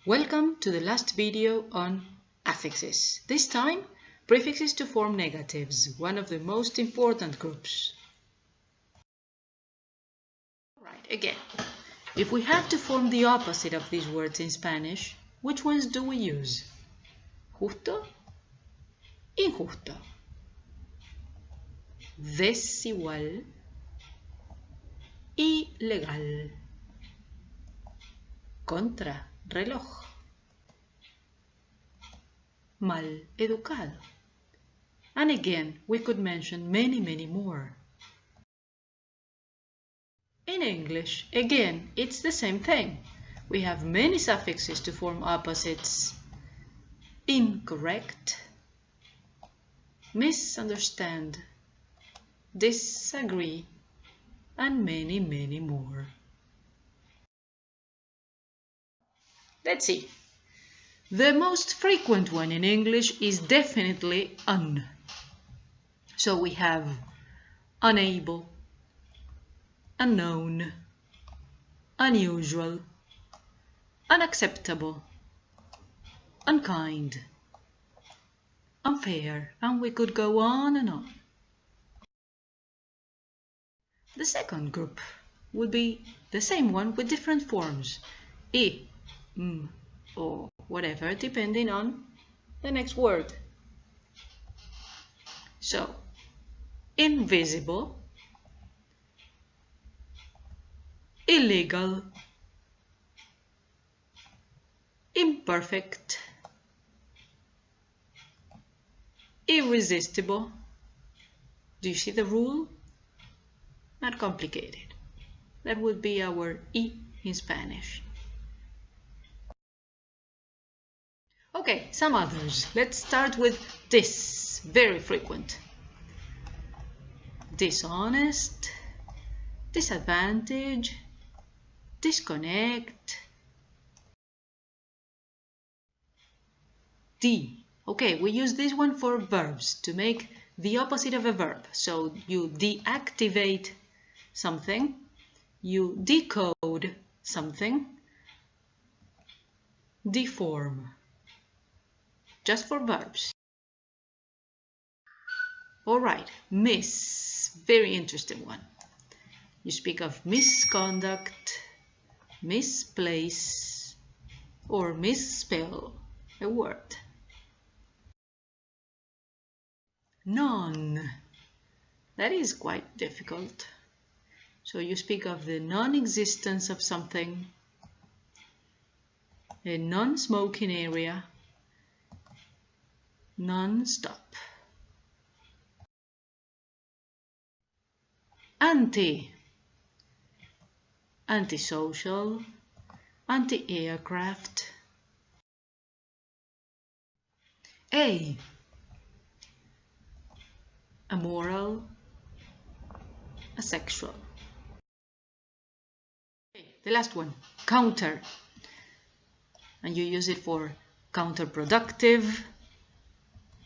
Welcome to the last video on affixes. This time, prefixes to form negatives, one of the most important groups. Right, again, if we have to form the opposite of these words in Spanish, which ones do we use? Justo, injusto, desigual, ilegal, contra reloj, mal educado. And again, we could mention many more. In English, again, it's the same thing. We have many suffixes to form opposites. Incorrect, misunderstand, disagree, and many more. Let's see. The most frequent one in English is definitely un. So we have unable, unknown, unusual, unacceptable, unkind, unfair, and we could go on and on. The second group would be the same one with different forms. I, or whatever, depending on the next word. So, invisible, illegal, imperfect, irresistible. Do you see the rule? Not complicated. That would be our I in Spanish. Okay, some others. Let's start with this, very frequent. Dishonest, disadvantage, disconnect. Okay, we use this one for verbs to make the opposite of a verb. So you deactivate something, you decode something, deform. Just for verbs. All right, miss, very interesting one. You speak of misconduct, misplace, or misspell a word. Non, that is quite difficult. So you speak of the non-existence of something, a non-smoking area, non-stop. Antisocial, anti-aircraft. Amoral, asexual. Okay, the last one, counter. And you use it for counterproductive,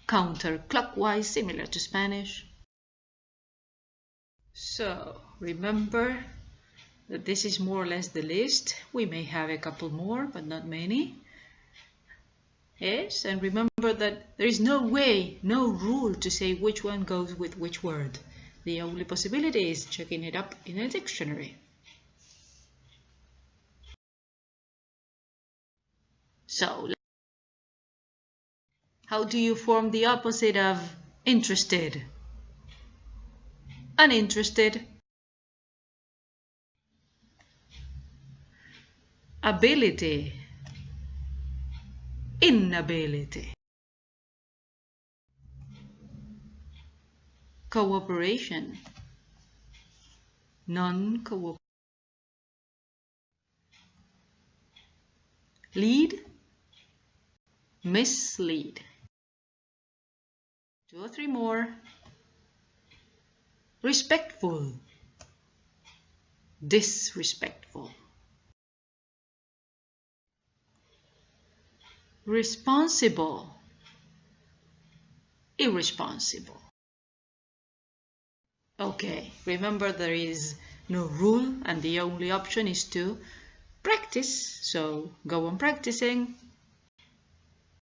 counterclockwise, similar to Spanish. So remember that this is more or less the list. We may have a couple more, but not many. Yes, and remember that there is no way, no rule to say which one goes with which word. The only possibility is checking it up in a dictionary. So, how do you form the opposite of interested? Uninterested. Ability. Inability. Cooperation. Non-cooperation. Lead. Mislead. 2 or 3 more. Respectful, disrespectful. Responsible, irresponsible. Okay, remember there is no rule and the only option is to practice. So go on practicing.